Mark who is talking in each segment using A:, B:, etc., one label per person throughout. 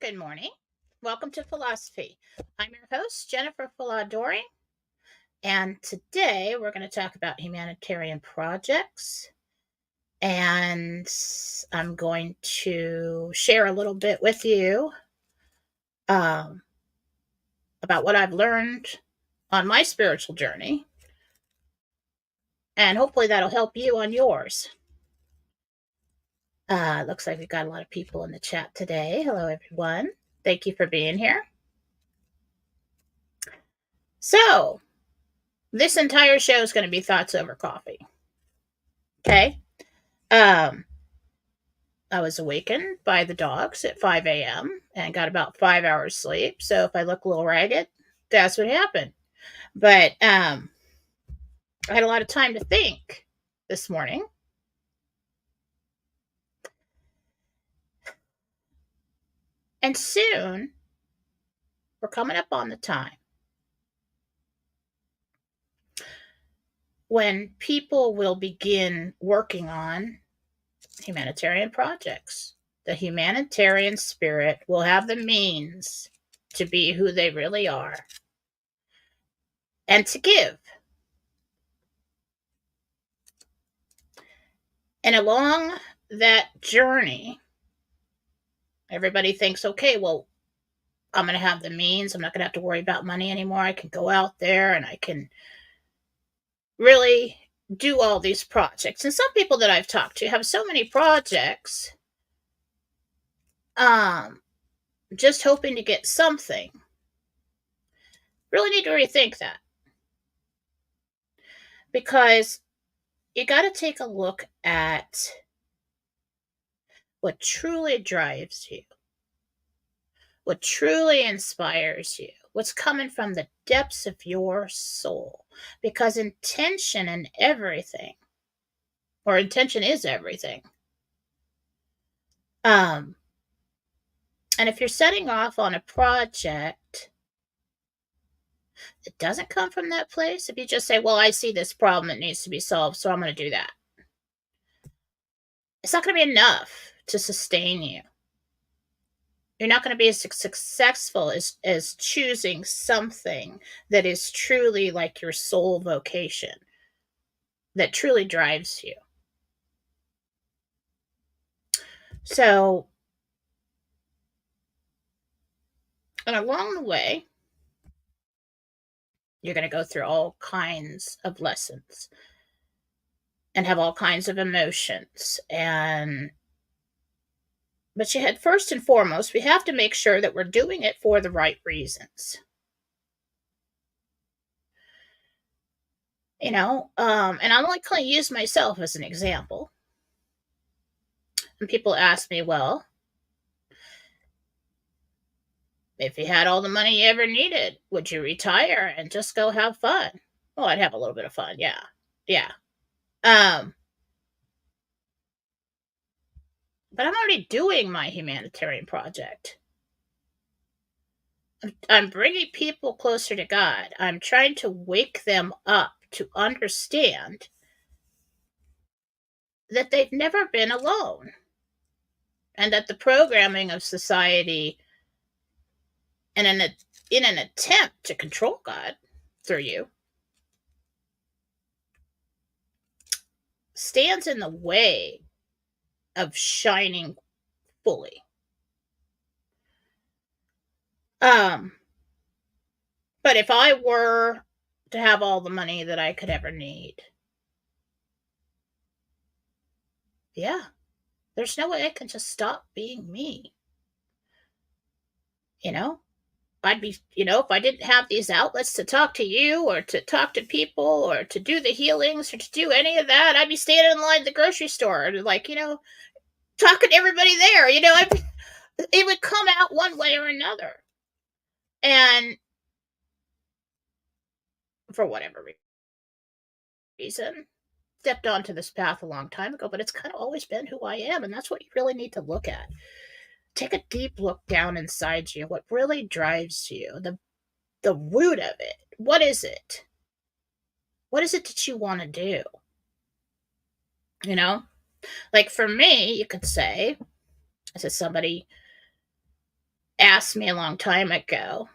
A: Good morning. Welcome to Phallawsophy. I'm your host, Jennifer Fallaw-Doering, and today we're going to talk about humanitarian projects. And I'm going to share a little bit with you um, about what I've learned on my spiritual journey, and hopefully that'll help you on yours. Looks like we've got a lot of people in the chat today. Hello, everyone. Thank you for being here. So, this entire show is going to be thoughts over coffee. Okay. I was awakened by the dogs at 5 a.m. and got about 5 hours sleep. So if I look a little ragged, that's what happened. But I had a lot of time to think this morning. And soon we're coming up on the time when people will begin working on humanitarian projects. The humanitarian spirit will have the means to be who they really are and to give. And along that journey, everybody thinks, okay, well, I'm going to have the means. I'm not going to have to worry about money anymore. I can go out there and I can really do all these projects. And some people that I've talked to have so many projects, just hoping to get something. Really need to rethink that. Because you got to take a look at what truly drives you, what truly inspires you, what's coming from the depths of your soul. Because intention and everything, or intention is everything. And if you're setting off on a project that doesn't come from that place, if you just say, well, I see this problem that needs to be solved, so I'm going to do that, it's not going to be enough to sustain you. You're not going to be as successful as choosing something that is truly like your soul vocation, that truly drives you. So, and along the way, you're going to go through all kinds of lessons and have all kinds of emotions. But you had, first and foremost, we have to make sure that we're doing it for the right reasons. And I'm only going to use myself as an example. And people ask me, well, if you had all the money you ever needed, would you retire and just go have fun? Well, I'd have a little bit of fun, yeah. But I'm already doing my humanitarian project. I'm bringing people closer to God. I'm trying to wake them up to understand that they've never been alone and that the programming of society in an attempt to control God through you stands in the way of shining fully. But if I were to have all the money that I could ever need, yeah, there's no way I can just stop being me. I'd be, if I didn't have these outlets to talk to you or to talk to people or to do the healings or to do any of that, I'd be standing in line at the grocery store and talking to everybody there. It would come out one way or another. And for whatever reason, stepped onto this path a long time ago, but it's kind of always been who I am. And that's what you really need to look at. Take a deep look down inside you. What really drives you? The root of it. What is it? What is it that you want to do? Like for me, you could say, as somebody asked me a long time ago.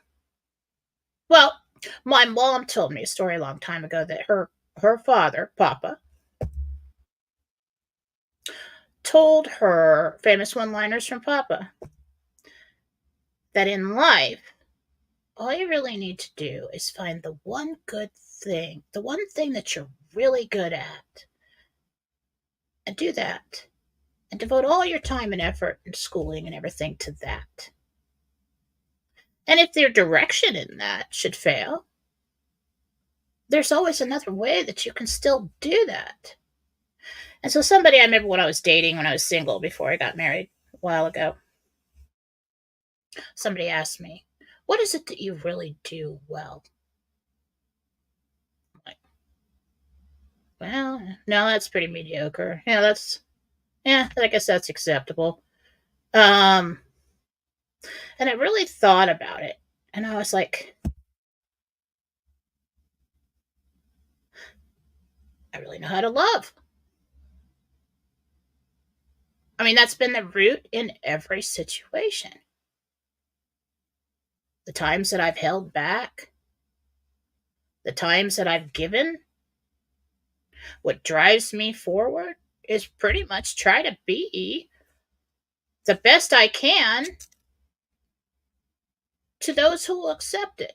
A: Well, my mom told me a story a long time ago that her father, Papa, told her famous one-liners from Papa that in life, all you really need to do is find the one good thing, the one thing that you're really good at, and do that. And devote all your time and effort and schooling and everything to that. And if their direction in that should fail, there's always another way that you can still do that. And so somebody I remember when I was dating, when I was single before I got married a while ago, somebody asked me, what is it that you really do well? I'm like, well, no, that's pretty mediocre. I guess that's acceptable. And I really thought about it. And I was like, I really know how to love. I mean, that's been the root in every situation. The times that I've held back, the times that I've given, what drives me forward is pretty much try to be the best I can to those who will accept it.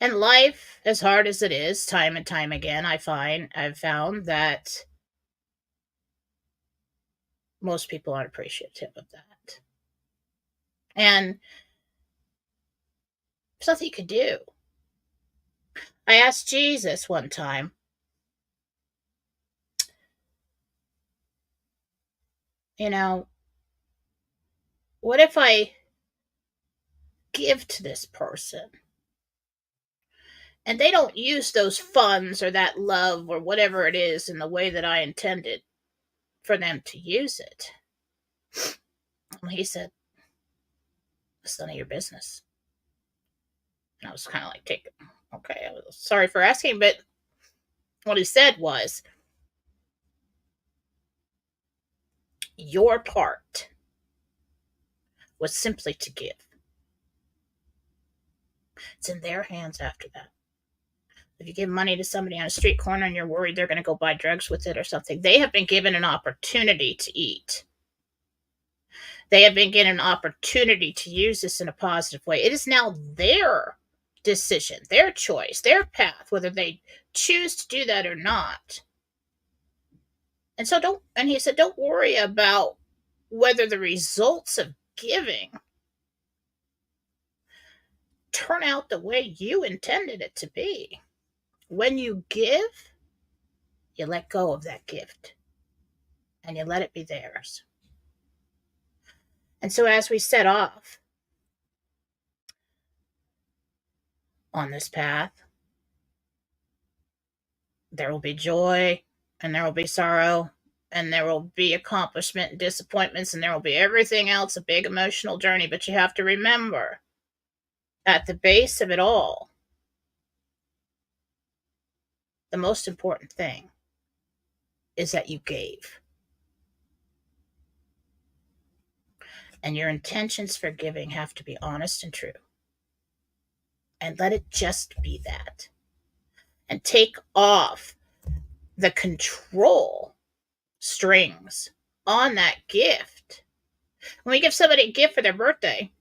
A: And life, as hard as it is, time and time again, I've found that most people aren't appreciative of that. And there's nothing you can do. I asked Jesus one time, what if I give to this person and they don't use those funds or that love or whatever it is in the way that I intended for them to use it? And he said, it's none of your business. And I was kind of like, okay, I was sorry for asking, but what he said was, your part was simply to give. It's in their hands after that. If you give money to somebody on a street corner and you're worried they're going to go buy drugs with it or something, they have been given an opportunity to eat. They have been given an opportunity to use this in a positive way. It is now their decision, their choice, their path, whether they choose to do that or not. And so he said, don't worry about whether the results of giving turn out the way you intended it to be. When you give, you let go of that gift and you let it be theirs. And so as we set off on this path, there will be joy and there will be sorrow and there will be accomplishment and disappointments and there will be everything else, a big emotional journey. But you have to remember, at the base of it all, the most important thing is that you gave. And your intentions for giving have to be honest and true. And let it just be that. And take off the control strings on that gift. When we give somebody a gift for their birthday,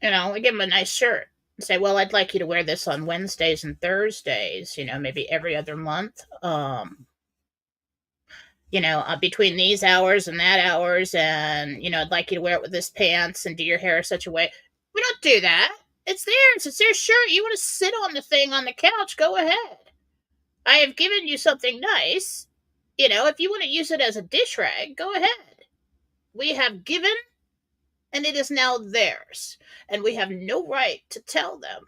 A: we give them a nice shirt and say, well, I'd like you to wear this on Wednesdays and Thursdays, maybe every other month. Between these hours and that hours, and, I'd like you to wear it with this pants and do your hair such a way. We don't do that. It's theirs. It's their shirt. You want to sit on the thing on the couch, go ahead. I have given you something nice. If you want to use it as a dish rag, go ahead. We have given, and it is now theirs. And we have no right to tell them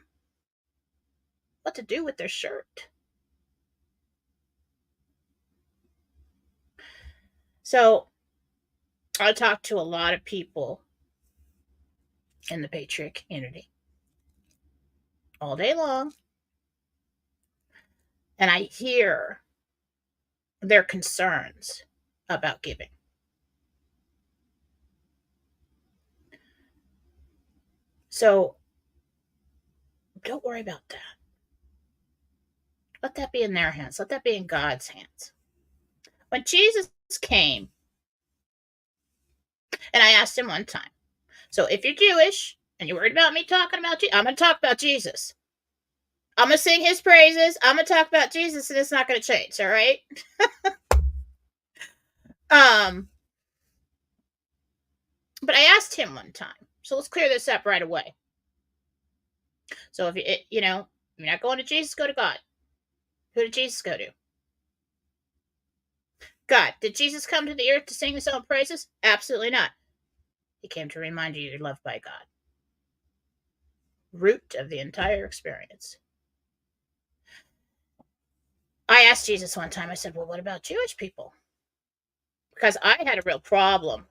A: what to do with their shirt. So, I talk to a lot of people in the Patriot community all day long, and I hear their concerns about giving. So don't worry about that. Let that be in their hands. Let that be in God's hands. When Jesus came, and I asked him one time, so if you're Jewish and you're worried about me talking about Jesus, I'm going to talk about Jesus. I'm going to sing his praises. I'm going to talk about Jesus, and it's not going to change, all right? But I asked him one time, so let's clear this up right away. So if you're not going to Jesus, go to God. Who did Jesus go to? God. Did Jesus come to the earth to sing his own praises? Absolutely not. He came to remind you you're loved by God. Root of the entire experience. I asked Jesus one time, I said, well, what about Jewish people? Because I had a real problem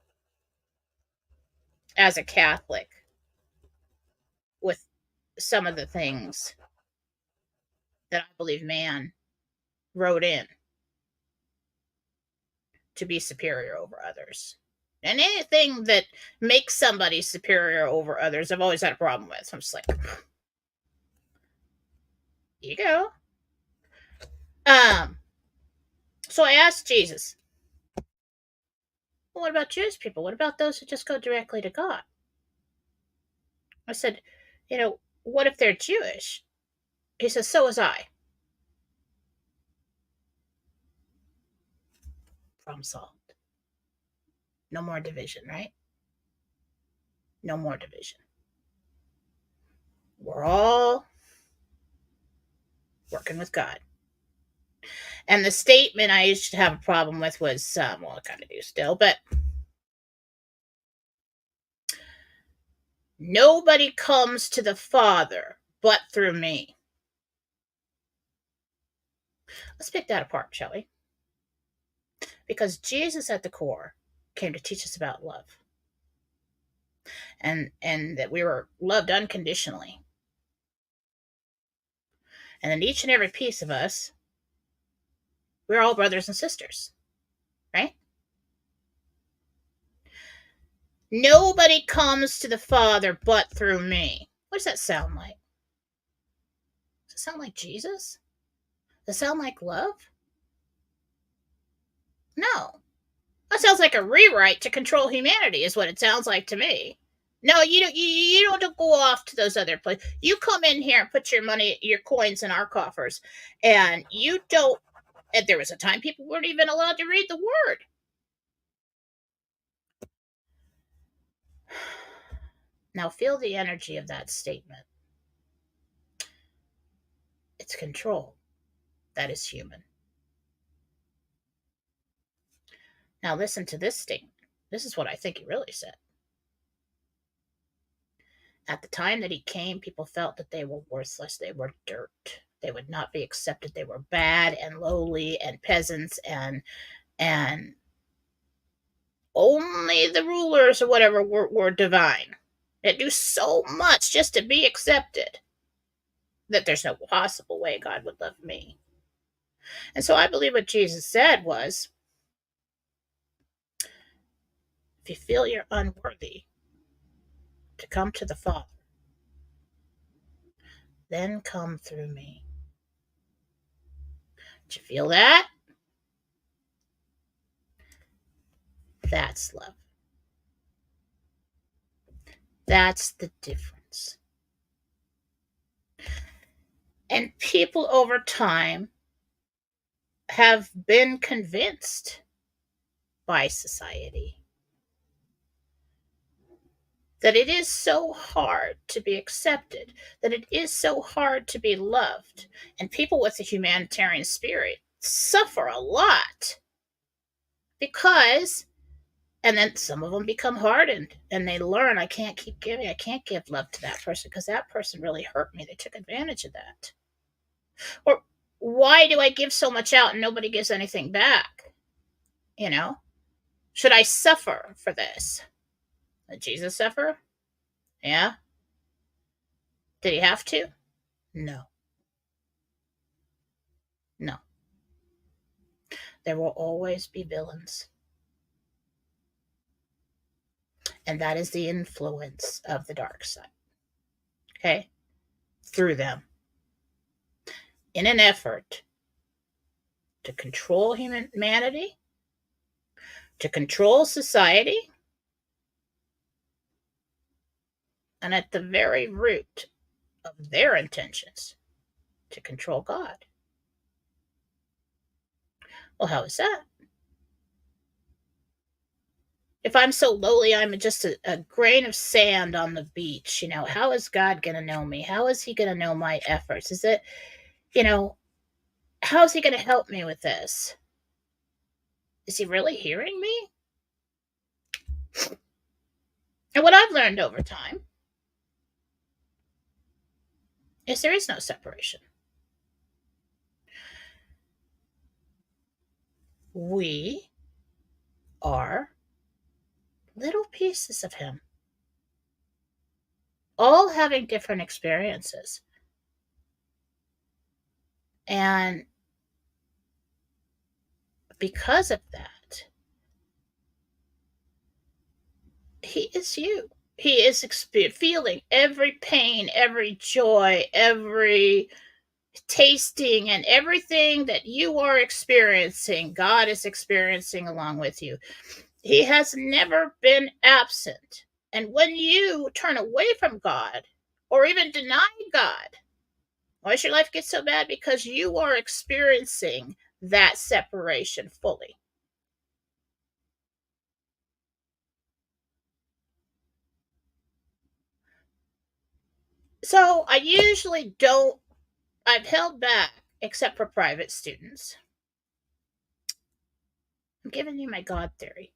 A: as a Catholic with some of the things that I believe man wrote in to be superior over others. And anything that makes somebody superior over others, I've always had a problem with. So I'm just like, you go. So I asked Jesus, well, what about Jewish people? What about those who just go directly to God? I said, what if they're Jewish? He says, so was I. Problem solved. No more division, right? No more division. We're all working with God. And the statement I used to have a problem with was, well, I kind of do still, but nobody comes to the Father but through me. Let's pick that apart, shall we? Because Jesus at the core came to teach us about love. And that we were loved unconditionally. And in each and every piece of us, we're all brothers and sisters, right? Nobody comes to the Father but through me. What does that sound like? Does it sound like Jesus? Does it sound like love? No. That sounds like a rewrite to control humanity is what it sounds like to me. No, you don't go off to those other places. You come in here and put your money, your coins in our coffers. And you don't, and there was a time people weren't even allowed to read the word. Now feel the energy of that statement. It's control. That is human. Now listen to this statement. This is what I think he really said. At the time that he came, people felt that they were worthless. They were dirt. They would not be accepted. They were bad and lowly and peasants and only the rulers or whatever were divine. They do so much just to be accepted that there's no possible way God would love me. And so I believe what Jesus said was, if you feel you're unworthy to come to the Father, then come through me. Did you feel that? That's love. That's the difference. And people over time have been convinced by society that it is so hard to be accepted, that it is so hard to be loved. And people with a humanitarian spirit suffer a lot because, and then some of them become hardened and they learn, I can't keep giving, I can't give love to that person because that person really hurt me. They took advantage of that. Or why do I give so much out and nobody gives anything back? Should I suffer for this? Did Jesus suffer? Yeah. Did he have to? No. No. There will always be villains. And that is the influence of the dark side. okay, through them in an effort to control humanity, to control society, and at the very root of their intentions, to control God. Well, how is that? If I'm so lowly, I'm just a grain of sand on the beach, how is God going to know me? How is he going to know my efforts? Is it, you know, how is he going to help me with this? Is he really hearing me? And what I've learned over time is there is no separation. We are little pieces of him, all having different experiences. And because of that, he is you. He is feeling every pain, every joy, every tasting, and everything that you are experiencing, God is experiencing along with you. He has never been absent. And when you turn away from God or even deny God, why does your life get so bad? Because you are experiencing that separation fully. So I usually don't, I've held back except for private students. I'm giving you my God theory.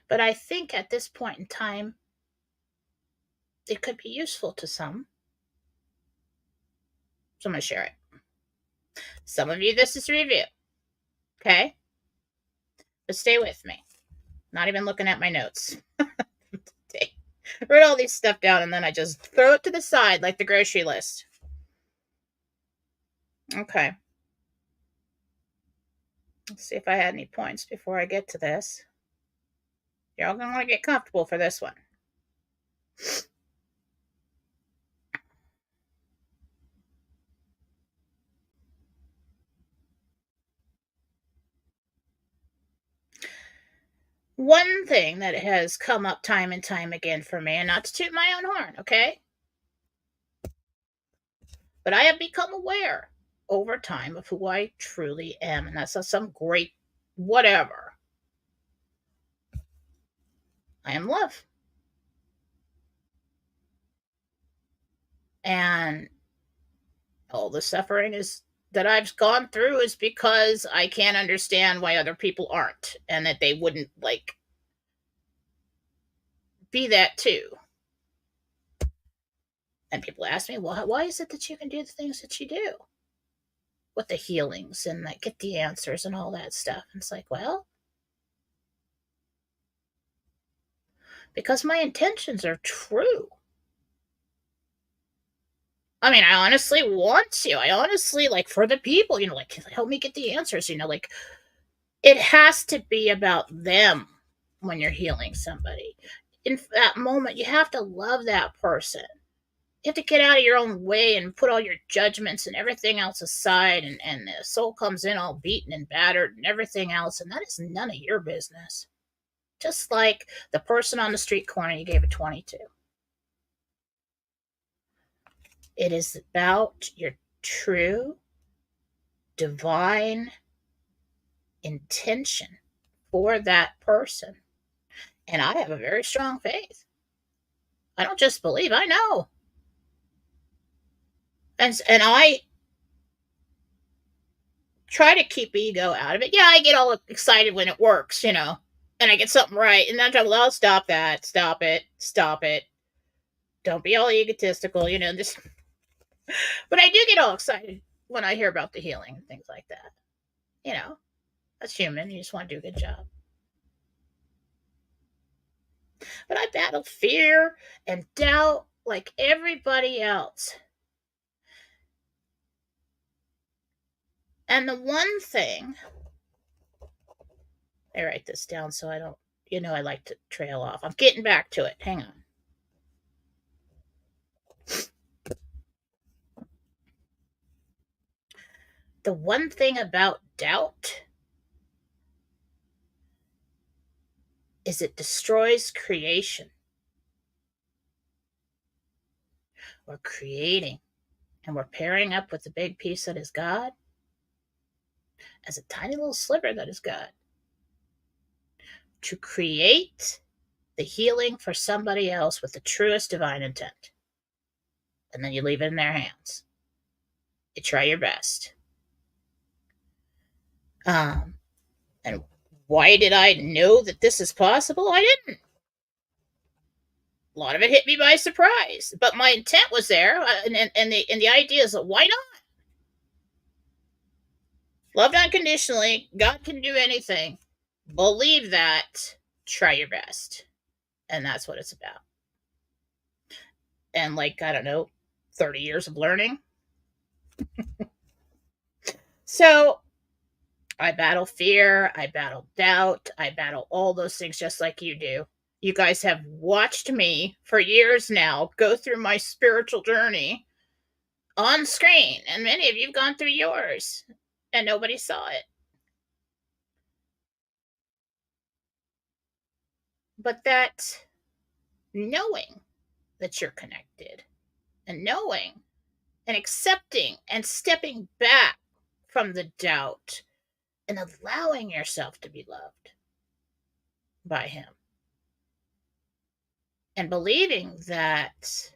A: But I think at this point in time, it could be useful to some. So I'm going to share it. Some of you, this is review. Okay? But stay with me. Not even looking at my notes. Write all these stuff down and then I just throw it to the side like the grocery list. Okay. Let's see if I had any points before I get to this. You're all going to want to get comfortable for this one. One thing that has come up time and time again for me, and not to toot my own horn, okay? But I have become aware over time of who I truly am, and that's not some great whatever. I am love. And all the suffering is that I've gone through is because I can't understand why other people aren't and that they wouldn't like be that too. And people ask me, well, why is it that you can do the things that you do with the healings and like get the answers and all that stuff? And it's like, well, because my intentions are true. I mean, I honestly want to. I honestly like for the people, like help me get the answers, like it has to be about them when you're healing somebody. In that moment, you have to love that person. You have to get out of your own way and put all your judgments and everything else aside. And the soul comes in all beaten and battered and everything else. And that is none of your business. Just like the person on the street corner you gave a 20 to. It is about your true, divine intention for that person. And I have a very strong faith. I don't just believe, I know. And I try to keep ego out of it. Yeah, I get all excited when it works, and I get something right. And then I'm like, well, stop that. Stop it. Stop it. Don't be all egotistical, just. But I do get all excited when I hear about the healing and things like that. That's human. You just want to do a good job. But I battle fear and doubt like everybody else. And the one thing, I write this down so I don't, I like to trail off. I'm getting back to it. Hang on. the one thing about doubt is it destroys creation. We're creating, and we're pairing up with the big piece that is God as a tiny little sliver that is God to create the healing for somebody else with the truest divine intent. And then you leave it in their hands. You try your best. And why did I know that this is possible? I didn't. A lot of it hit me by surprise, but my intent was there, and the idea is that why not? Loved unconditionally, God can do anything. Believe that. Try your best, and that's what it's about. And like I don't know, 30 years of learning. So I battle fear, I battle doubt, I battle all those things just like you do. You guys have watched me for years now go through my spiritual journey on screen, and many of you have gone through yours, and nobody saw it. But that knowing that you're connected, and knowing and accepting and stepping back from the doubt and allowing yourself to be loved by Him, and believing that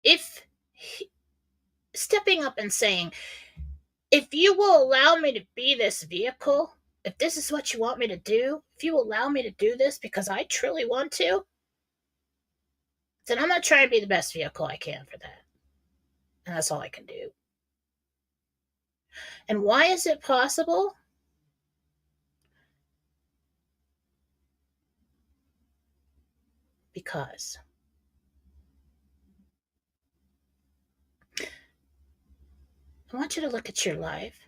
A: if stepping up and saying, if you will allow me to be this vehicle, if this is what you want me to do, if you allow me to do this because I truly want to, then I'm going to try and be the best vehicle I can for that. And that's all I can do. And why is it possible? Because I want you to look at your life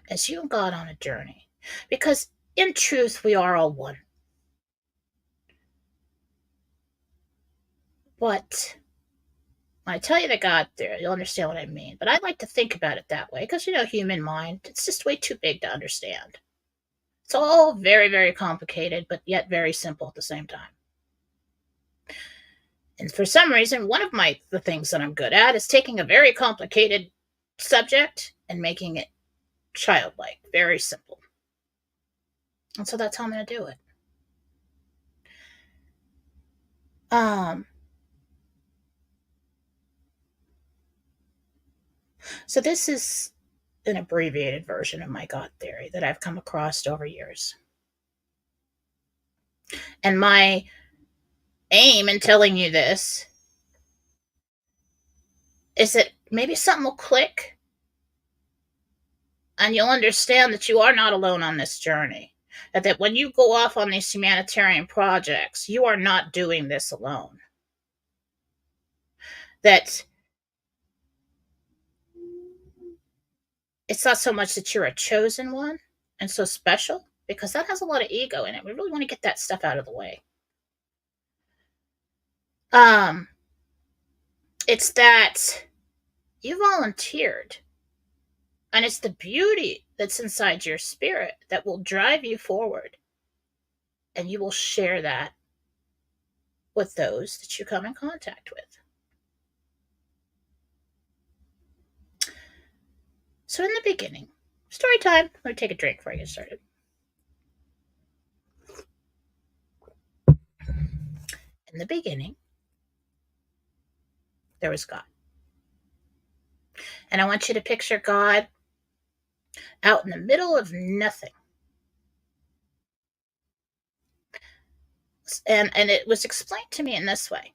A: as you and God on a journey. Because in truth, we are all one. But when I tell you that God there, you'll understand what I mean. But I like to think about it that way because, human mind, it's just way too big to understand. It's all very, very complicated, but yet very simple at the same time. And for some reason, one of the things that I'm good at is taking a very complicated subject and making it childlike, very simple. And so that's how I'm going to do it. So this is an abbreviated version of my God theory that I've come across over years. And my aim in telling you this is that maybe something will click and you'll understand that you are not alone on this journey. That when you go off on these humanitarian projects, you are not doing this alone. That it's not so much that you're a chosen one and so special, because that has a lot of ego in it. We really want to get that stuff out of the way. It's that you volunteered, and it's the beauty that's inside your spirit that will drive you forward, and you will share that with those that you come in contact with. So in the beginning, story time. Let me take a drink before I get started. In the beginning, there was God. And I want you to picture God out in the middle of nothing. And it was explained to me in this way.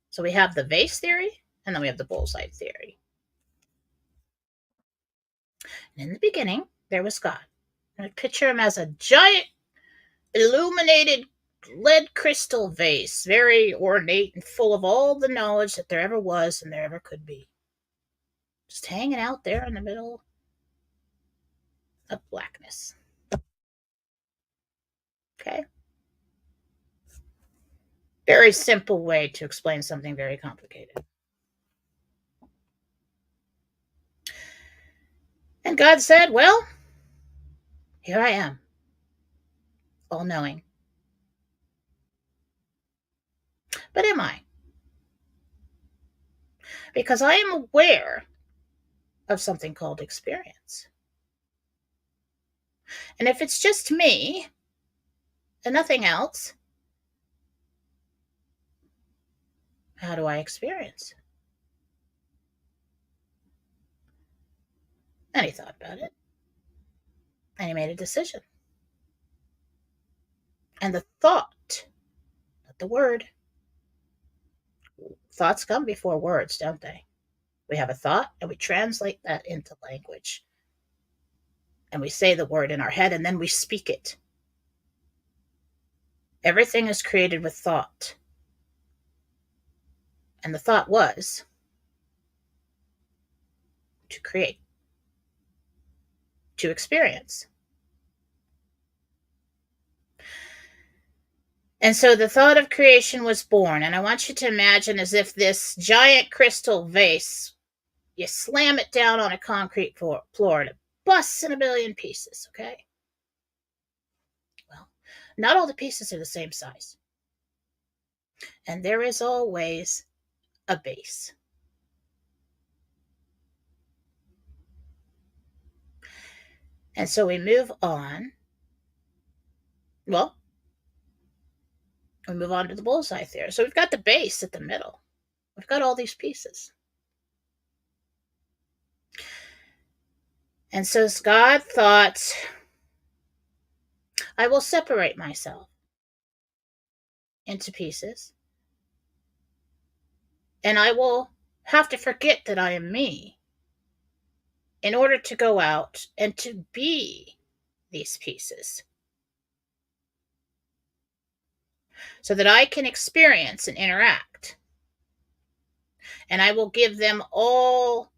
A: So we have the vase theory, and then we have the bullseye theory. And in the beginning, there was God. And I picture him as a giant illuminated lead crystal vase, very ornate and full of all the knowledge that there ever was and there ever could be. Just hanging out there in the middle of blackness. Okay? Very simple way to explain something very complicated. And God said, well, here I am, all knowing. But am I? Because I am aware of something called experience. And if it's just me and nothing else, how do I experience? And he thought about it. And he made a decision. And the thought, not the word, thoughts come before words, don't they? We have a thought and we translate that into language. And we say the word in our head and then we speak it. Everything is created with thought. And the thought was to create, to experience. And so the thought of creation was born. And I want you to imagine as if this giant crystal vase, you slam it down on a concrete floor and it busts in a billion pieces, okay? Well, not all the pieces are the same size. And there is always a base. And so we move on. Well, we move on to the bullseye theory. So we've got the base at the middle. We've got all these pieces. And so God thought, I will separate myself into pieces. And I will have to forget that I am me in order to go out and to be these pieces. So that I can experience and interact. And I will give them all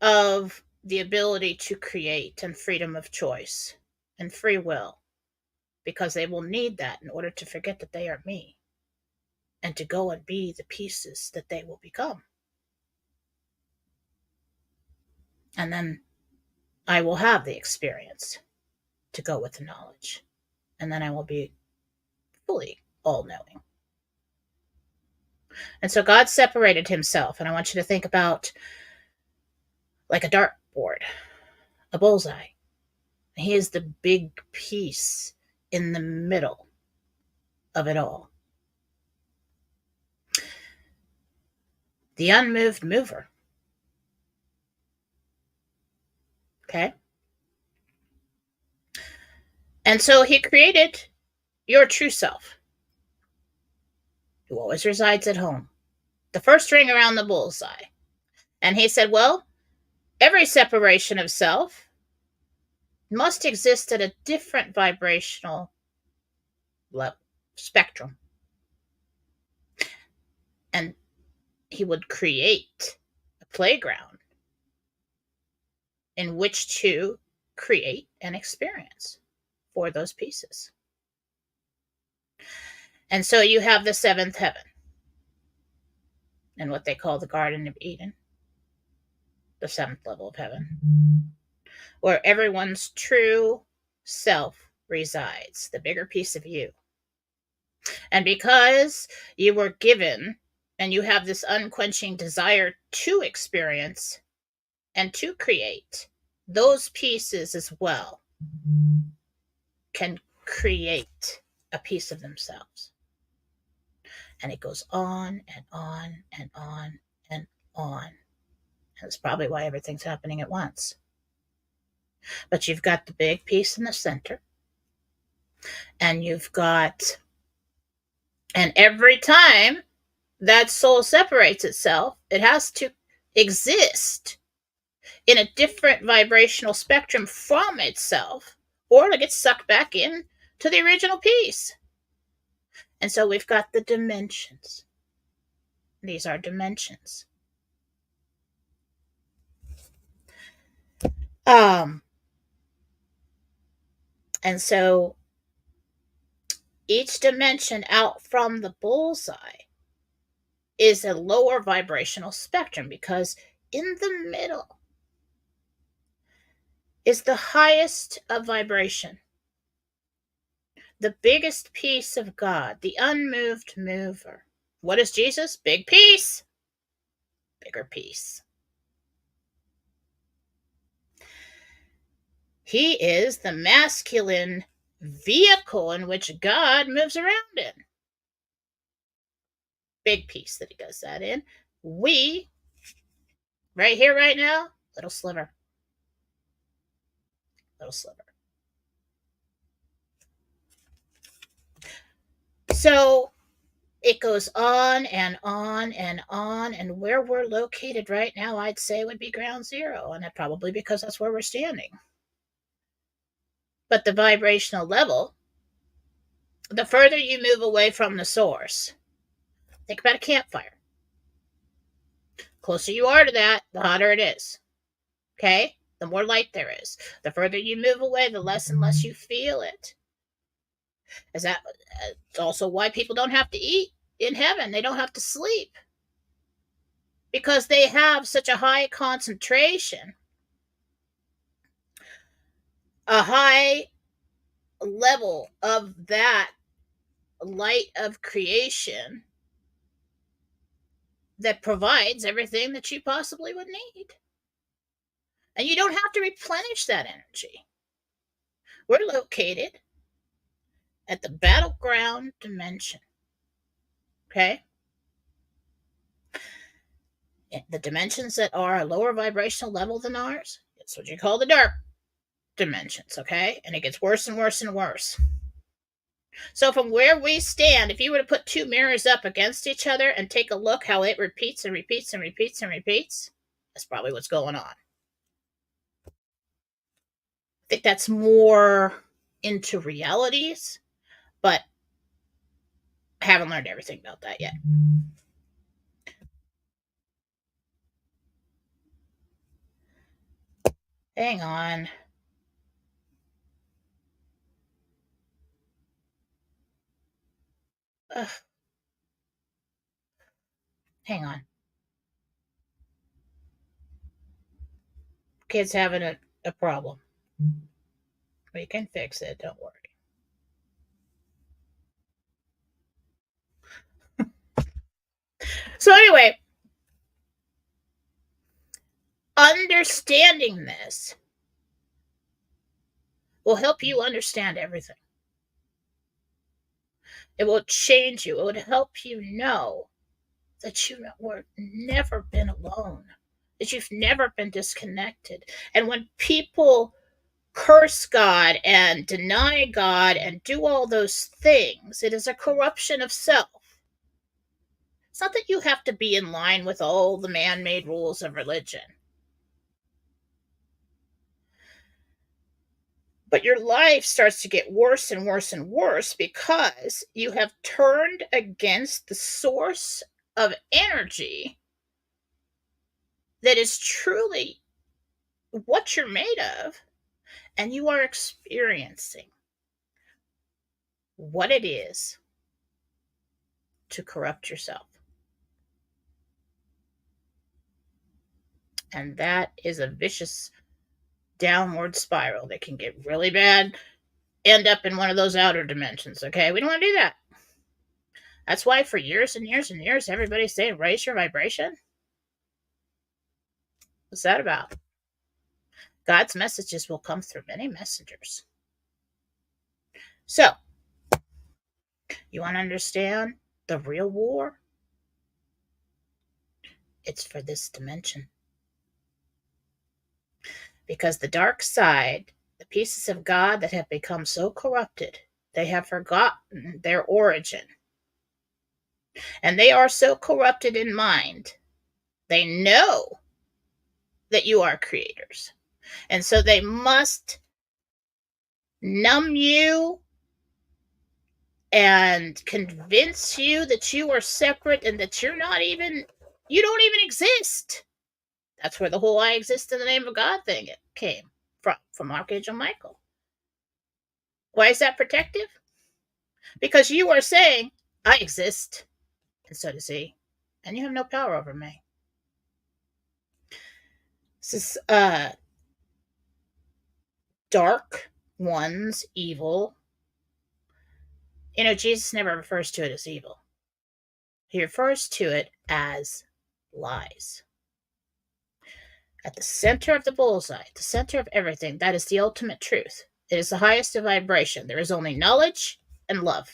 A: of the ability to create and freedom of choice and free will, because they will need that in order to forget that they are me and to go and be the pieces that they will become. And then I will have the experience to go with the knowledge. And then I will be fully all-knowing. And so God separated himself. And I want you to think about like a dartboard, a bullseye. He is the big piece in the middle of it all. The unmoved mover. Okay? And so he created your true self, who always resides at home. The first ring around the bullseye. And he said, well, every separation of self must exist at a different vibrational level, spectrum. And he would create a playground in which to create an experience for those pieces. And so you have the seventh heaven and what they call the Garden of Eden, the seventh level of heaven, where everyone's true self resides, the bigger piece of you. And because you were given and you have this unquenching desire to experience and to create, those pieces as well can create a piece of themselves. And it goes on and on and on and on. And that's probably why everything's happening at once. But you've got the big piece in the center. And you've got, and every time that soul separates itself, it has to exist in a different vibrational spectrum from itself, or it'll get sucked back in to the original piece. And so we've got the dimensions. These are dimensions. And so each dimension out from the bullseye is a lower vibrational spectrum, because in the middle is the highest of vibration, the biggest piece of God, the unmoved mover. What is Jesus? Big piece, bigger piece. He is the masculine vehicle in which God moves around in. Big piece that he does that in. We, right here, right now, little sliver. Little sliver. So it goes on and on and on. And where we're located right now, I'd say would be ground zero. And probably because that's where we're standing. But the vibrational level, the further you move away from the source, think about a campfire. The closer you are to that, the hotter it is. Okay? The more light there is. The further you move away, the less and less you feel it. Is that it's also why people don't have to eat in heaven? They don't have to sleep, because they have such a high concentration, a high level of that light of creation that provides everything that you possibly would need. And you don't have to replenish that energy. We're located at the battleground dimension. Okay? The dimensions that are a lower vibrational level than ours, it's what you call the dark dimensions, okay? And it gets worse and worse and worse. So from where we stand, if you were to put two mirrors up against each other and take a look how it repeats and repeats and repeats and repeats, that's probably what's going on. I think that's more into realities, but I haven't learned everything about that yet. Hang on. Ugh. Hang on. Kid's having a problem. We can fix it, don't worry. So anyway, understanding this will help you understand everything. It will change you. It would help you know that you were never been alone, that you've never been disconnected. And when people curse God and deny God and do all those things, it is a corruption of self. It's not that you have to be in line with all the man-made rules of religion. But your life starts to get worse and worse and worse because you have turned against the source of energy that is truly what you're made of, and you are experiencing what it is to corrupt yourself. And that is a vicious downward spiral that can get really bad, end up in one of those outer dimensions, okay? We don't want to do that. That's why for years and years and years, everybody's saying, raise your vibration. What's that about? God's messages will come through many messengers. So, you want to understand the real war? It's for this dimension. Because the dark side, the pieces of God that have become so corrupted, they have forgotten their origin. And they are so corrupted in mind, they know that you are creators. And so they must numb you and convince you that you are separate and that you don't even exist. That's where the whole I exist in the name of God thing came from Archangel Michael. Why is that protective? Because you are saying, I exist, and so does he, and you have no power over me. This is dark ones, evil. Jesus never refers to it as evil. He refers to it as lies. At the center of the bullseye, at the center of everything, that is the ultimate truth. It is the highest of vibration. There is only knowledge and love.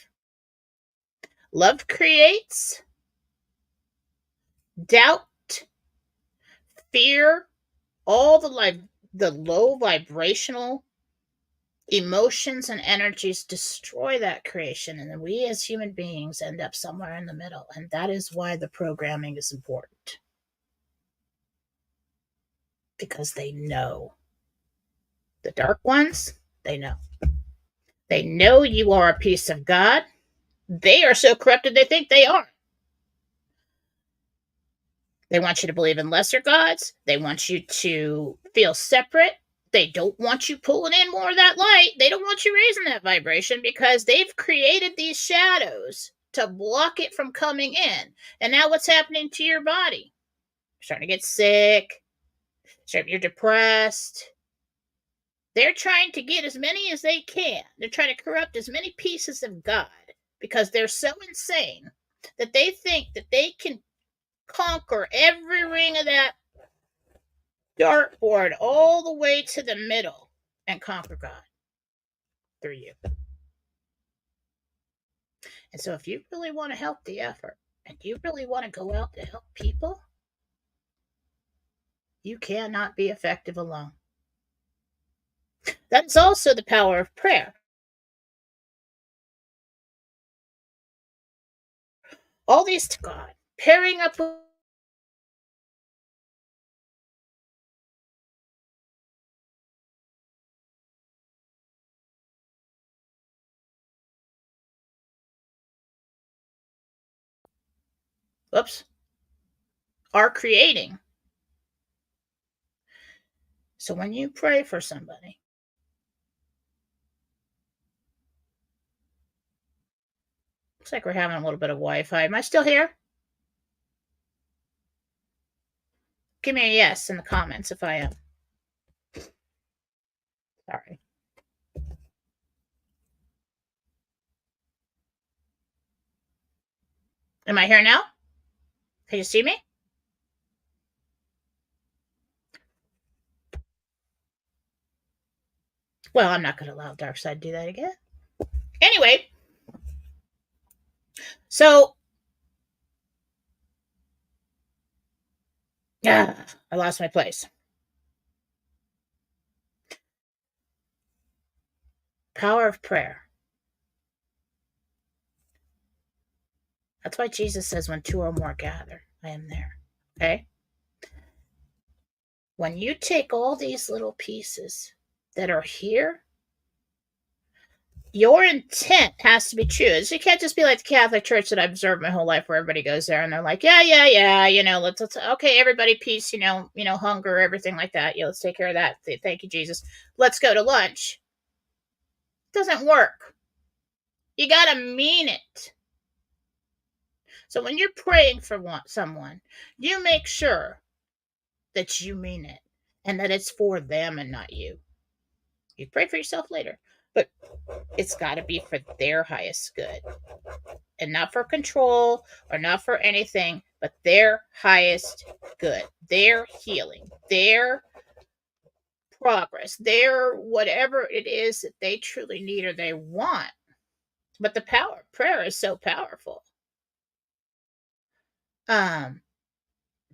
A: Love creates doubt, fear, all the low vibrational emotions and energies destroy that creation, and then we as human beings end up somewhere in the middle, and that is why the programming is important, because they know. The dark ones, they know you are a piece of God. They are so corrupted they think they are. They want you to believe in lesser gods. They want you to feel separate. They don't want you pulling in more of that light. They don't want you raising that vibration, because they've created these shadows to block it from coming in. And now what's happening to your body? You're starting to get sick. You're depressed. They're trying to get as many as they can. They're trying to corrupt as many pieces of God, because they're so insane that they think that they can conquer every ring of that dartboard all the way to the middle and conquer God through you. And so if you really want to help the effort, and you really want to go out to help people, you cannot be effective alone. That's also the power of prayer. All these to God, pairing up with are creating. So when you pray for somebody, looks like we're having a little bit of Wi-Fi. Am I still here? Give me a yes in the comments if I am. Sorry. Am I here now? Can you see me? Well, I'm not going to allow Darkseid to do that again. Anyway, so I lost my place. Power of prayer. That's why Jesus says, when two or more gather, I am there. Okay? When you take all these little pieces that are here, your intent has to be true. You can't just be like the Catholic Church that I've observed my whole life, where everybody goes there and they're like, yeah, let's okay, everybody, peace, hunger, everything like that. Let's take care of that. Thank you, Jesus. Let's go to lunch. It doesn't work. You gotta mean it. So when you're praying for someone, you make sure that you mean it, and that it's for them and not you. You pray for yourself later, but it's got to be for their highest good, and not for control or not for anything, but their highest good, their healing, their progress, their whatever it is that they truly need or they want. But the power of prayer is so powerful.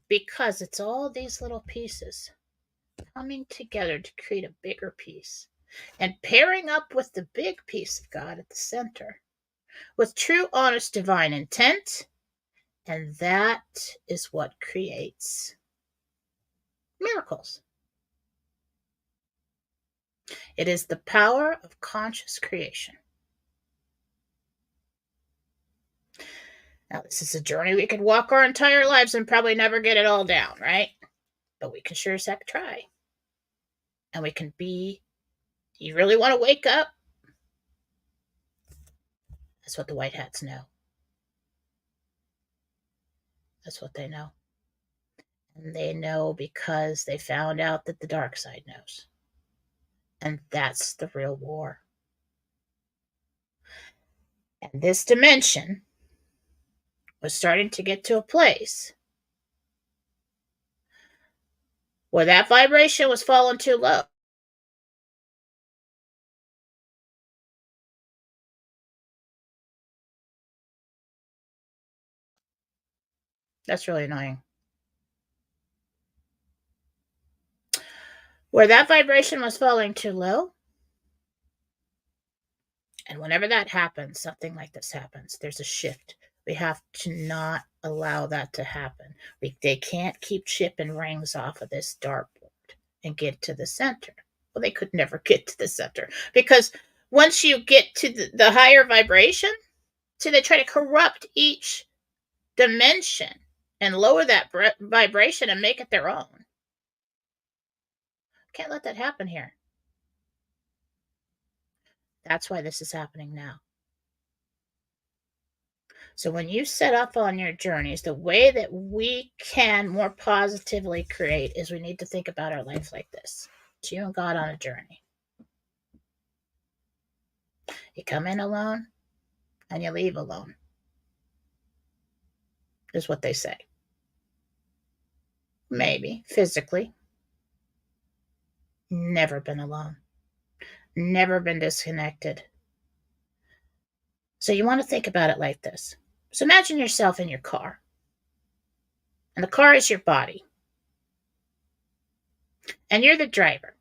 A: Because it's all these little pieces coming together to create a bigger piece, and pairing up with the big piece of God at the center with true, honest, divine intent. And that is what creates miracles. It is the power of conscious creation. Now, this is a journey we could walk our entire lives and probably never get it all down, right? But we can sure as heck try. And we can be, you really want to wake up? That's what the white hats know. That's what they know. And they know because they found out that the dark side knows. And that's the real war. And this dimension was starting to get to a place where that vibration was falling too low. That's really annoying. Where that vibration was falling too low, and whenever that happens, something like this happens, there's a shift. We have to not allow that to happen. They can't keep chipping rings off of this dartboard and get to the center. Well, they could never get to the center because once you get to the higher vibration, so they try to corrupt each dimension and lower that vibration and make it their own. Can't let that happen here. That's why this is happening now. So when you set up on your journeys, the way that we can more positively create is we need to think about our life like this. It's you and God on a journey. You come in alone and you leave alone, is what they say. Maybe physically. Never been alone. Never been disconnected. So you want to think about it like this. So imagine yourself in your car. And the car is your body. And you're the driver.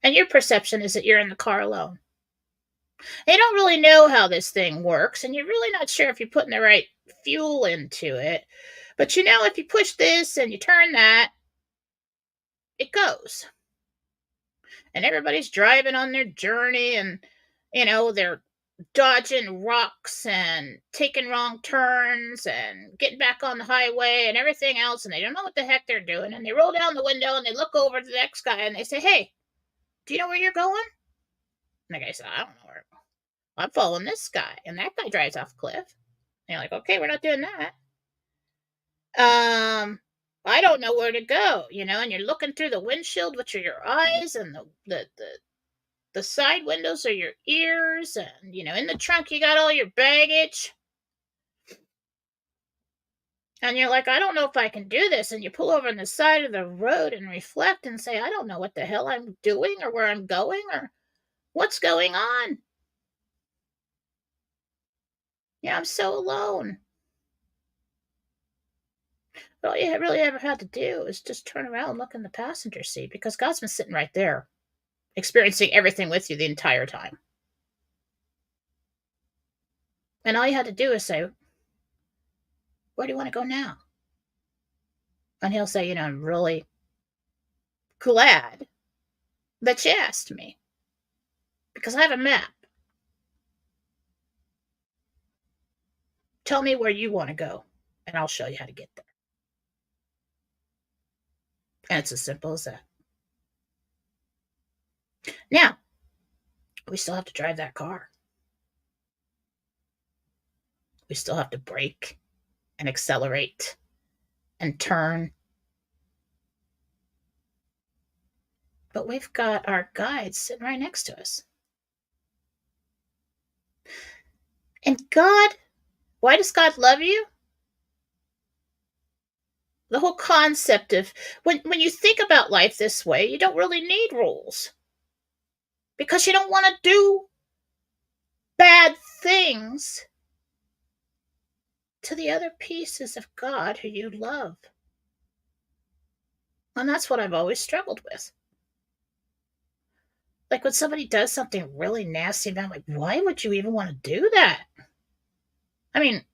A: And your perception is that you're in the car alone. And you don't really know how this thing works, and you're really not sure if you're putting the right fuel into it. But you know, if you push this and you turn that, it goes. And everybody's driving on their journey, and, they're dodging rocks and taking wrong turns and getting back on the highway and everything else, and they don't know what the heck they're doing. And they roll down the window and they look over to the next guy and they say, "Hey, do you know where you're going?" And the guy said, "I don't know where. I'm following this guy." And that guy drives off a cliff. And you're like, "Okay, we're not doing that." I don't know where to go, and you're looking through the windshield, which are your eyes, and the side windows are your ears, and in the trunk you got all your baggage. And you're like, "I don't know if I can do this." And you pull over on the side of the road and reflect and say, "I don't know what the hell I'm doing or where I'm going or what's going on. I'm so alone." But all you really ever had to do is just turn around and look in the passenger seat, because God's been sitting right there, experiencing everything with you the entire time. And all you had to do is say, "Where do you want to go now?" And he'll say, "I'm really glad that you asked me, because I have a map. Tell me where you want to go, and I'll show you how to get there." And it's as simple as that. Now, we still have to drive that car. We still have to brake and accelerate and turn. But we've got our guides sitting right next to us. And God, why does God love you? The whole concept of when you think about life this way, you don't really need rules, because you don't want to do bad things to the other pieces of God who you love. And that's what I've always struggled with. Like when somebody does something really nasty, and I'm like, why would you even want to do that? I mean,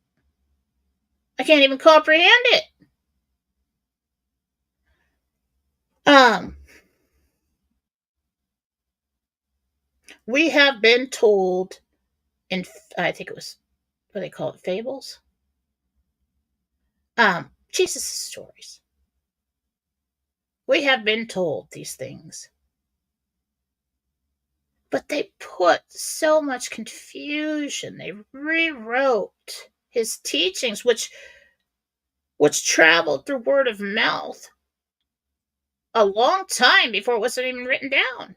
A: I can't even comprehend it. We have been told in, I think it was, what do they call it, fables? Jesus' stories. We have been told these things But they put so much confusion. They rewrote his teachings, which traveled through word of mouth a long time before it wasn't even written down.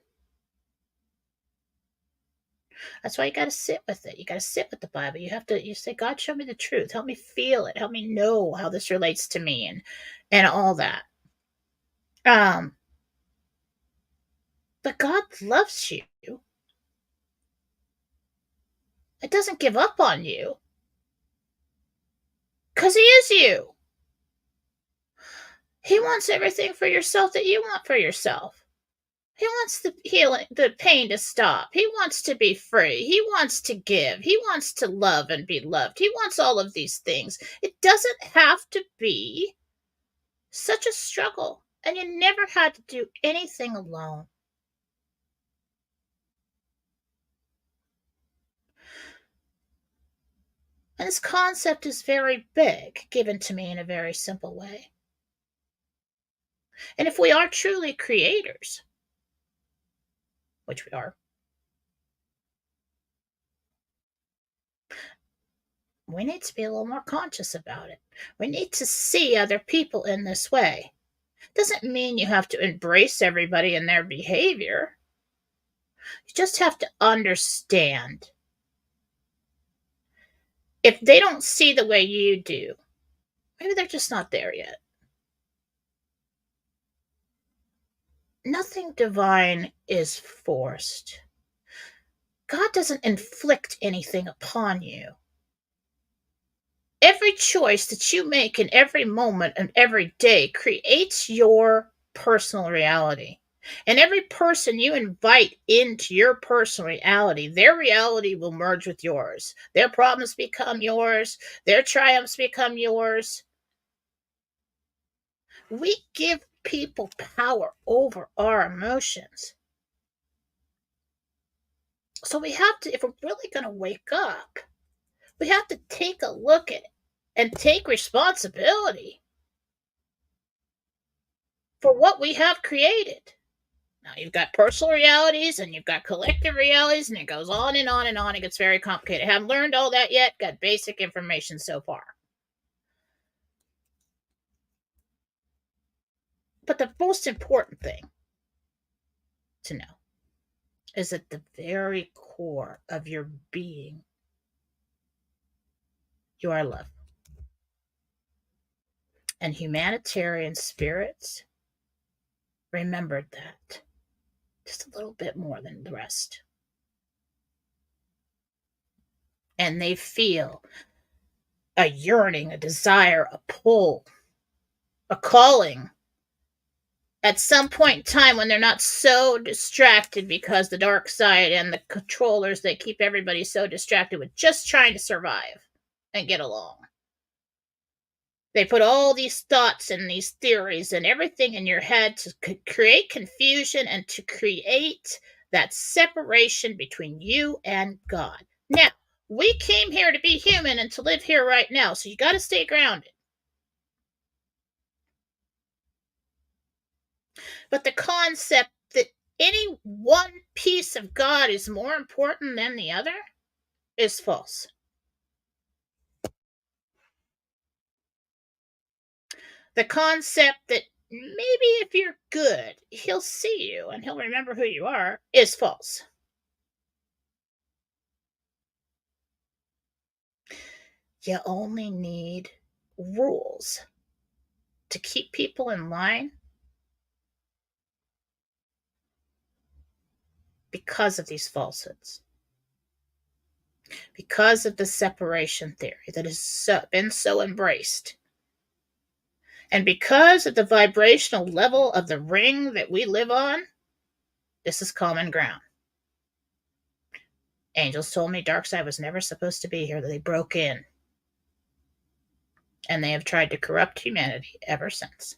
A: That's why you got to sit with it. You got to sit with the Bible. You say, God, show me the truth. Help me feel it. Help me know how this relates to me and all that. But God loves you. It doesn't give up on you because He is you. He wants everything for yourself that you want for yourself. He wants the pain to stop. He wants to be free. He wants to give. He wants to love and be loved. He wants all of these things. It doesn't have to be such a struggle. And you never had to do anything alone. And this concept is very big, given to me in a very simple way. And if we are truly creators, which we are, we need to be a little more conscious about it. We need to see other people in this way. Doesn't mean you have to embrace everybody and their behavior. You just have to understand. If they don't see the way you do, maybe they're just not there yet. Nothing divine is forced. God doesn't inflict anything upon you. Every choice that you make in every moment and every day creates your personal reality. And every person you invite into your personal reality, their reality will merge with yours. Their problems become yours. Their triumphs become yours. We give people power over our emotions. So we have to, if we're really going to wake up, we have to take a look at it and take responsibility for what we have created. Now, you've got personal realities and you've got collective realities, and it goes on and on and on. It gets very complicated. I haven't learned all that yet. Got basic information so far. But the most important thing to know is at the very core of your being, you are love. And humanitarian spirits remembered that just a little bit more than the rest. And they feel a yearning, a desire, a pull, a calling at some point in time when they're not so distracted, because the dark side and the controllers, they keep everybody so distracted with just trying to survive and get along. They put all these thoughts and these theories and everything in your head to create confusion and to create that separation between you and God. Now, we came here to be human and to live here right now, so you got to stay grounded. But the concept that any one piece of God is more important than the other is false. The concept that maybe if you're good, He'll see you and He'll remember who you are is false. You only need rules to keep people in line because of these falsehoods, because of the separation theory that has been so embraced, and because of the vibrational level of the ring that we live on. This is common ground. Angels told me dark side was never supposed to be here, that they broke in, and they have tried to corrupt humanity ever since.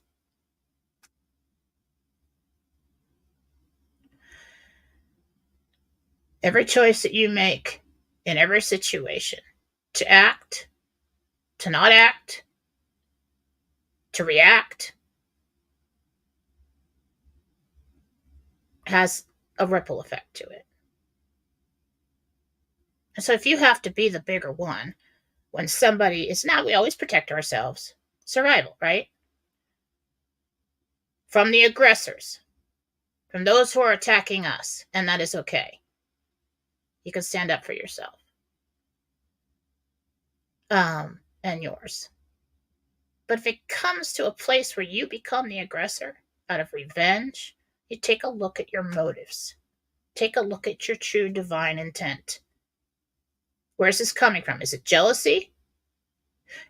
A: Every choice that you make in every situation, to act, to not act, to react, has a ripple effect to it. So if you have to be the bigger one when somebody is not, we always protect ourselves. Survival, right? From the aggressors, from those who are attacking us, and that is okay. You can stand up for yourself and yours. But if it comes to a place where you become the aggressor out of revenge, you take a look at your motives. Take a look at your true divine intent. Where's this coming from? Is it jealousy?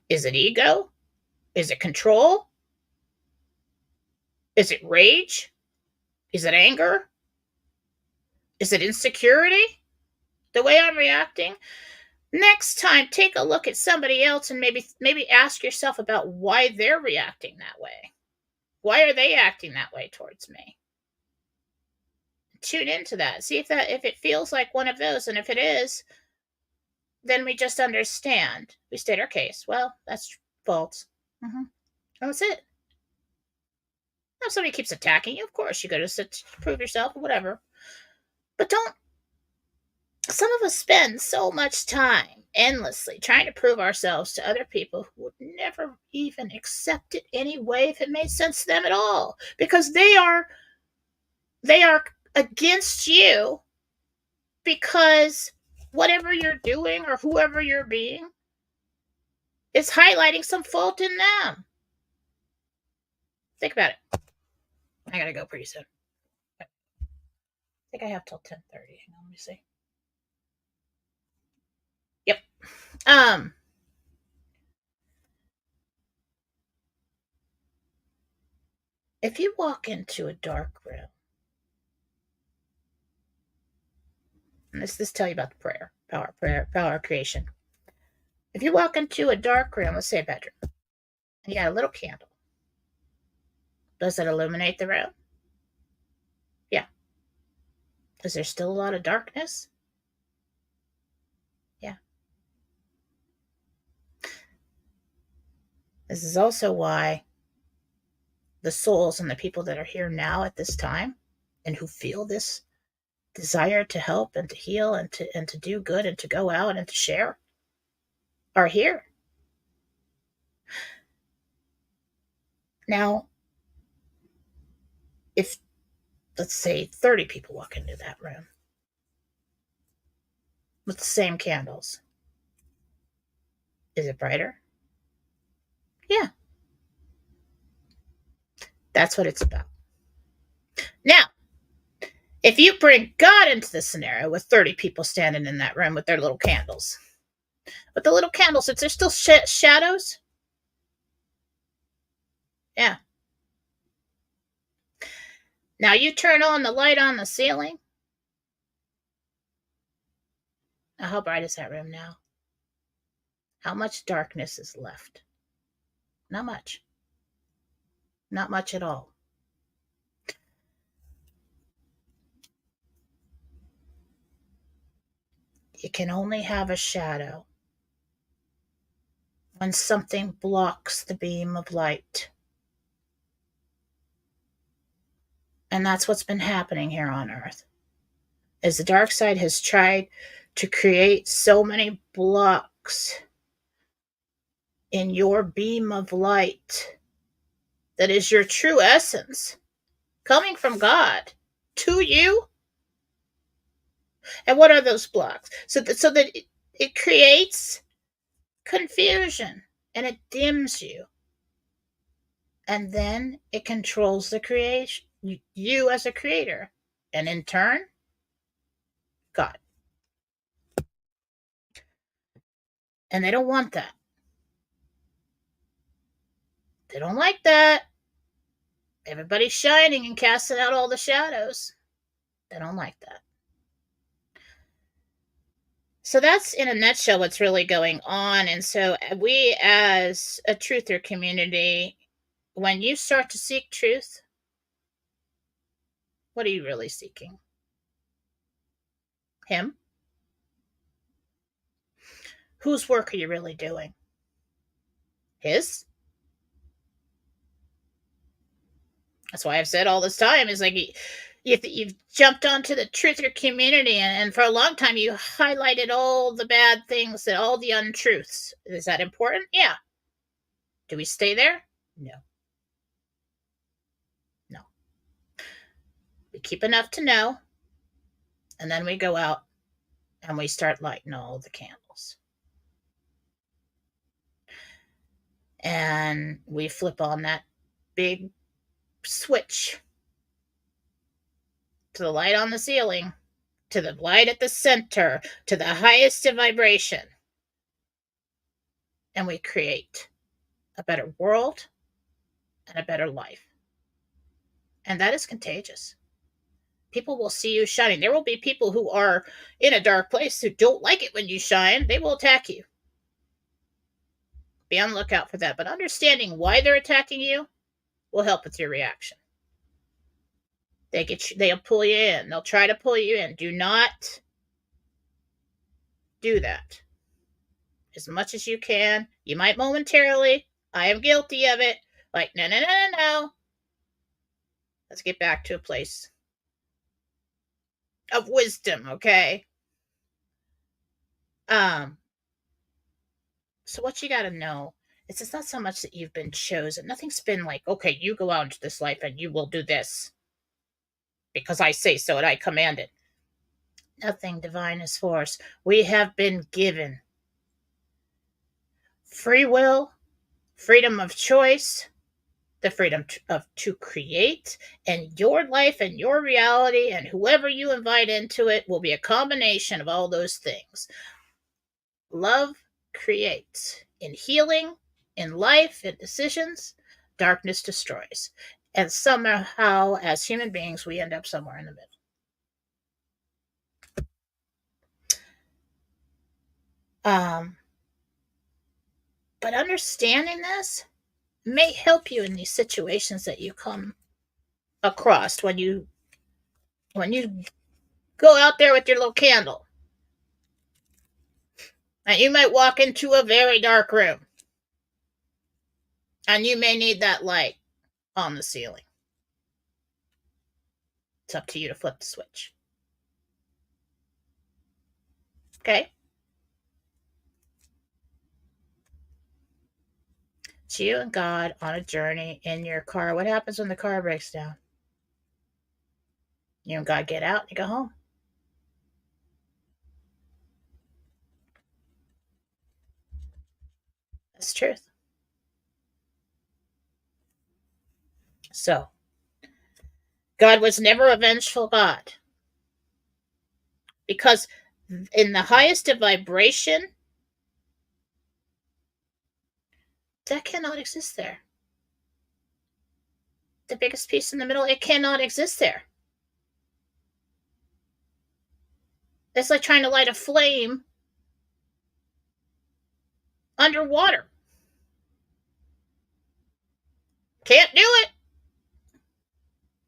A: Is it ego? Is it control? Is it rage? Is it anger? Is it insecurity? The way I'm reacting? Next time, take a look at somebody else and maybe ask yourself about why they're reacting that way. Why are they acting that way towards me? Tune into that. See if it feels like one of those, and if it is, then we just understand. We state our case. Well, that's false. Mm-hmm. That's it. Now, if somebody keeps attacking you, of course, you go to prove yourself or whatever. But don't. Some of us spend so much time endlessly trying to prove ourselves to other people who would never even accept it anyway if it made sense to them at all, because they are against you because whatever you're doing or whoever you're being is highlighting some fault in them. Think about it. I gotta go pretty soon. I think I have till 10:30. Hang on, let me see. Yep. If you walk into a dark room, and this tell you about the prayer, power of creation. If you walk into a dark room, let's say a bedroom, and you got a little candle, does it illuminate the room? Yeah. Is there still a lot of darkness? Yeah. This is also why the souls and the people that are here now at this time and who feel this desire to help and to heal and to do good and to go out and to share are here. Now, if, let's say, 30 people walk into that room with the same candles, is it brighter? Yeah. That's what it's about. Now, if you bring God into the scenario with 30 people standing in that room with their little candles, but the little candles, is there still shadows? Yeah. Now you turn on the light on the ceiling. Now, how bright is that room now? How much darkness is left? Not much. Not much at all. You can only have a shadow when something blocks the beam of light. And that's what's been happening here on Earth. As the dark side has tried to create so many blocks in your beam of light that is your true essence coming from God to you. And what are those blocks? So that it creates confusion and it dims you. And then it controls the creation, you as a creator, and in turn, God. And they don't want that. They don't like that. Everybody's shining and casting out all the shadows. They don't like that. So that's in a nutshell what's really going on. And so we as a truther community, when you start to seek truth, what are you really seeking? Him? Whose work are you really doing? His? That's why I've said all this time is like, You've jumped onto the truther community, and for a long time you highlighted all the bad things and all the untruths. Is that important? Yeah. Do we stay there? No. No. We keep enough to know, and then we go out and we start lighting all the candles. And we flip on that big switch to the light on the ceiling, to the light at the center, to the highest of vibration. And we create a better world and a better life. And that is contagious. People will see you shining. There will be people who are in a dark place who don't like it when you shine. They will attack you. Be on the lookout for that. But understanding why they're attacking you will help with your reaction. They'll pull you in. They'll try to pull you in. Do not do that. As much as you can. You might momentarily. I am guilty of it. Like, no. Let's get back to a place of wisdom, okay? So what you got to know is it's not so much that you've been chosen. Nothing's been like, okay, you go out into this life and you will do this because I say so and I command it. Nothing divine is force. We have been given free will, freedom of choice, the freedom to create, and your life and your reality and whoever you invite into it will be a combination of all those things. Love creates. In healing, in life, in decisions, darkness destroys. And somehow, as human beings, we end up somewhere in the middle. But understanding this may help you in these situations that you come across when you go out there with your little candle. And you might walk into a very dark room. And you may need that light on the ceiling. It's up to you to flip the switch. Okay? It's you and God on a journey in your car. What happens when the car breaks down? You and God get out and you go home. That's the truth. So, God was never a vengeful God. Because in the highest of vibration, that cannot exist there. The biggest piece in the middle, it cannot exist there. It's like trying to light a flame underwater. Can't do it.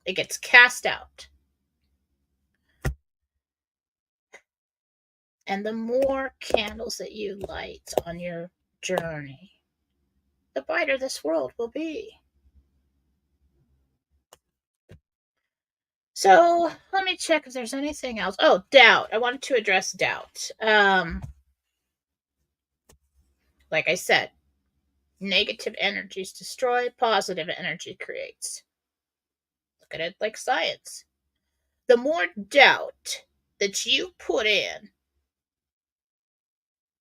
A: It gets cast out. And the more candles that you light on your journey, the brighter this world will be. So let me check if there's anything else. Oh, doubt. I wanted to address doubt. Like I said, negative energies destroy, positive energy creates. Look at it like science. The more doubt that you put in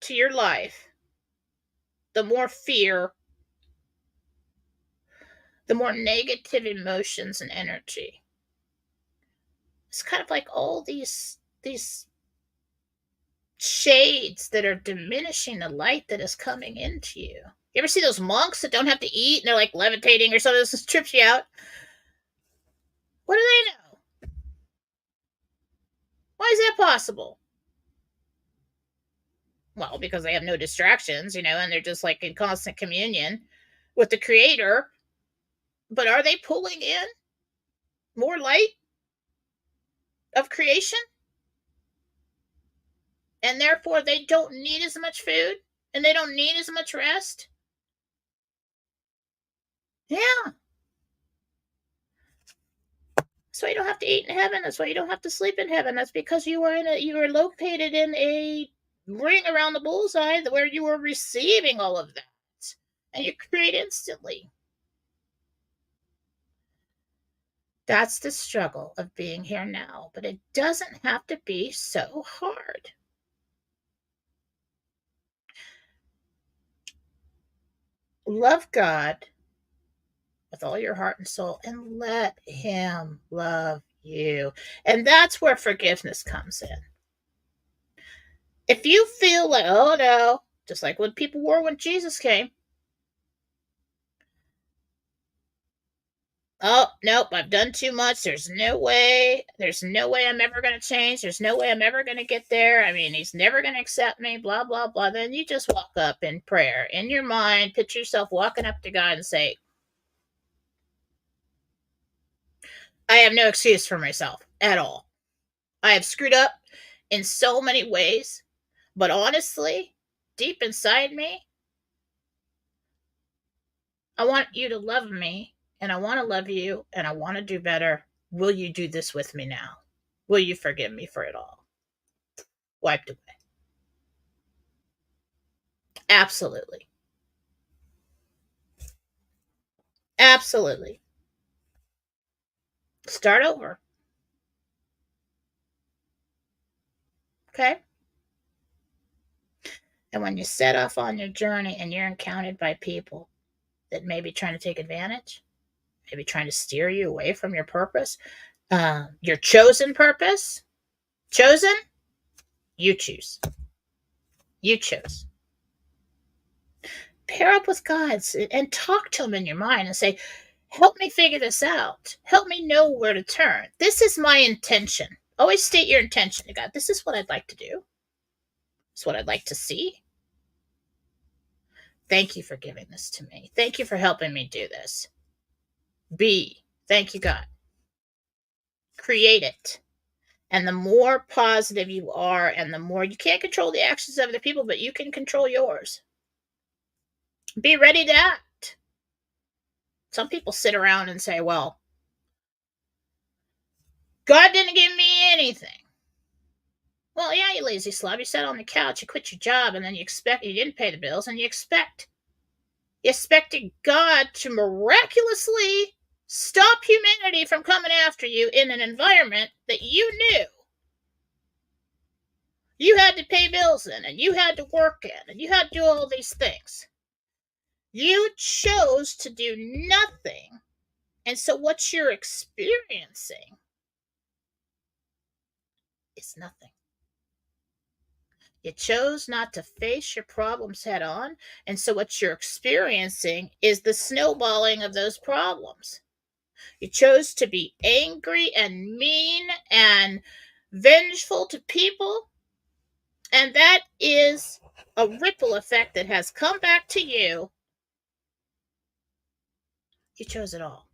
A: to your life, the more fear, the more negative emotions and energy. It's kind of like all these shades that are diminishing the light that is coming into you. You ever see those monks that don't have to eat and they're like levitating or something? This trips you out. What do they know? Why is that possible? Well, because they have no distractions, and they're just like in constant communion with the creator. But are they pulling in more light of creation? And therefore they don't need as much food and they don't need as much rest? Yeah. That's why you don't have to eat in heaven. That's why you don't have to sleep in heaven. That's because you are located in a ring around the bullseye where you are receiving all of that. And you create instantly. That's the struggle of being here now, but it doesn't have to be so hard. Love God with all your heart and soul and let Him love you. And that's where forgiveness comes in. If you feel like, oh no, just like what people were when Jesus came, oh nope, I've done too much, there's no way I'm ever going to change, there's no way I'm ever going to get there, I mean, He's never going to accept me, blah blah blah. Then you just walk up in prayer in your mind, picture yourself walking up to God and say, I have no excuse for myself at all. I have screwed up in so many ways, but honestly, deep inside me, I want you to love me, and I want to love you, and I want to do better. Will you do this with me now? Will you forgive me for it all? Wiped away. Absolutely. Absolutely. Start over. Okay? And when you set off on your journey and you're encountered by people that may be trying to take advantage, maybe trying to steer you away from your purpose, your chosen purpose, chosen, you choose. You chose. Pair up with God and talk to Him in your mind and say, help me figure this out. Help me know where to turn. This is my intention. Always state your intention to God. This is what I'd like to do. This is what I'd like to see. Thank you for giving this to me. Thank you for helping me do this. B, thank you, God. Create it. And the more positive you are, and the more you can't control the actions of other people, but you can control yours. Be ready to act. Some people sit around and say, well, God didn't give me anything. Well, yeah, you lazy slob. You sat on the couch, you quit your job, and then you didn't pay the bills, and you expected God to miraculously stop humanity from coming after you in an environment that you knew you had to pay bills in, and you had to work in, and you had to do all these things. You chose to do nothing, and so what you're experiencing is nothing. You chose not to face your problems head on, and so what you're experiencing is the snowballing of those problems. You chose to be angry and mean and vengeful to people, and that is a ripple effect that has come back to you. You chose it all.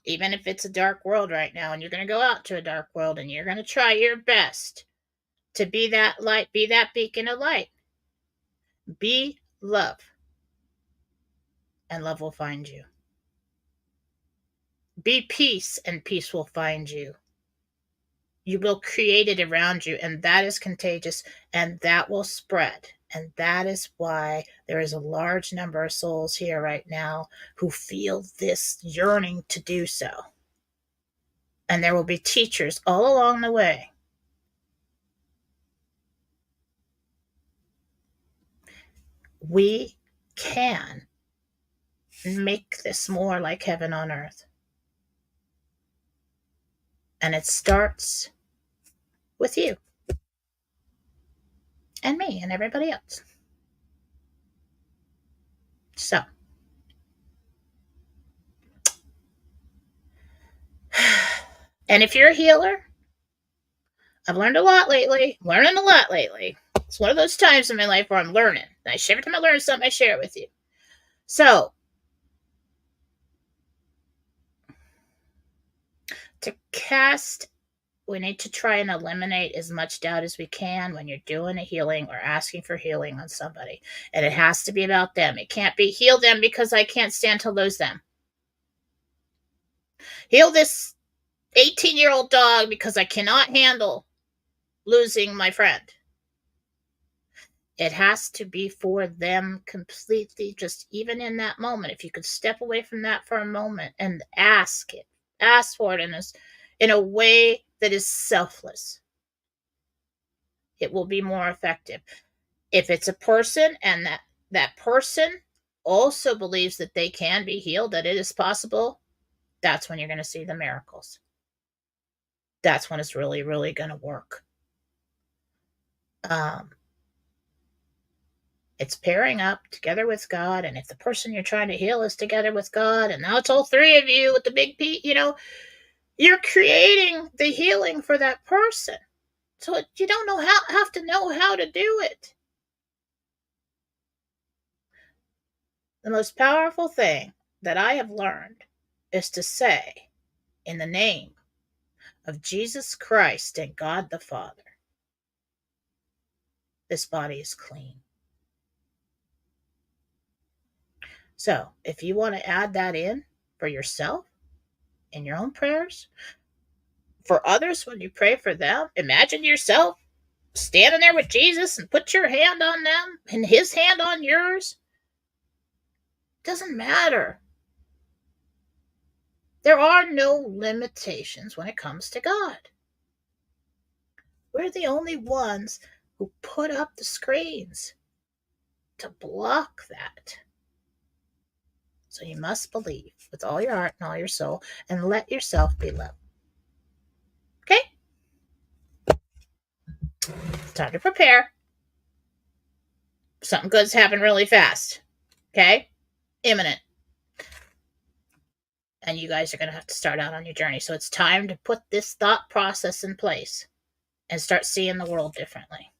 A: Even if it's a dark world right now, and you're going to go out to a dark world, and you're going to try your best to be that light, be that beacon of light. Be love, and love will find you. Be peace, and peace will find you. You will create it around you, and that is contagious, and that will spread. And that is why there is a large number of souls here right now who feel this yearning to do so. And there will be teachers all along the way. We can make this more like heaven on earth. And it starts with you and me and everybody else. So, and if you're a healer, I've learned a lot lately. Learning a lot lately. It's one of those times in my life where I'm learning. Every time I learn something, I share it with you. So, to cast we need to try and eliminate as much doubt as we can when you're doing a healing or asking for healing on somebody. And it has to be about them. It can't be heal them because I can't stand to lose them. Heal this 18-year-old dog because I cannot handle losing my friend. It has to be for them completely, just even in that moment. If you could step away from that for a moment and ask for it in a way that is selfless, it will be more effective. If it's a person and that person also believes that they can be healed, that it is possible, that's when you're going to see the miracles. That's when it's really, really going to work. It's pairing up together with God. And if the person you're trying to heal is together with God, and now it's all three of you with the big P, you're creating the healing for that person. So you don't have to know how to do it. The most powerful thing that I have learned is to say, in the name of Jesus Christ and God the Father, this body is clean. So if you want to add that in for yourself, in your own prayers, for others, when you pray for them, imagine yourself standing there with Jesus and put your hand on them and his hand on yours. Doesn't matter. There are no limitations when it comes to God. We're the only ones who put up the screens to block that. So you must believe with all your heart and all your soul and let yourself be loved. Okay? It's time to prepare. Something good's happening really fast. Okay? Imminent. And you guys are going to have to start out on your journey. So it's time to put this thought process in place and start seeing the world differently.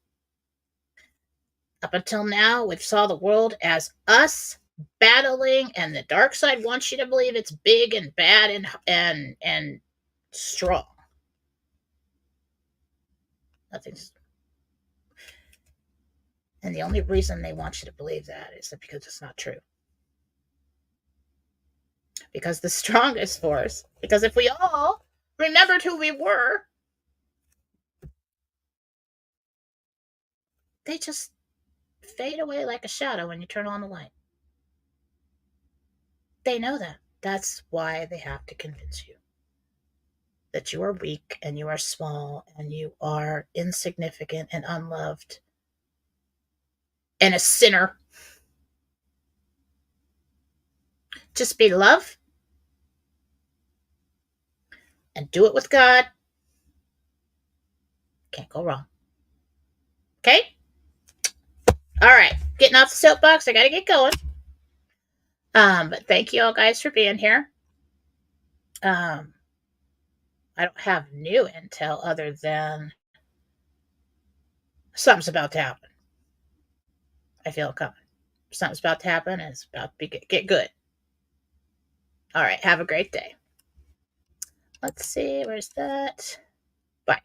A: Up until now, we've saw the world as us battling, and the dark side wants you to believe it's big and bad and strong. Nothing's. And the only reason they want you to believe that is because it's not true. Because the strongest force, because if we all remembered who we were, they just fade away like a shadow when you turn on the light. They know that. That's why they have to convince you that you are weak and you are small and you are insignificant and unloved and a sinner. Just be love and do it with God. Can't go wrong. Okay? All right. Getting off the soapbox. I got to get going. But thank you all guys for being here. I don't have new intel other than something's about to happen. I feel it coming. Something's about to happen and it's about to get good. All right. Have a great day. Let's see. Where's that? Bye.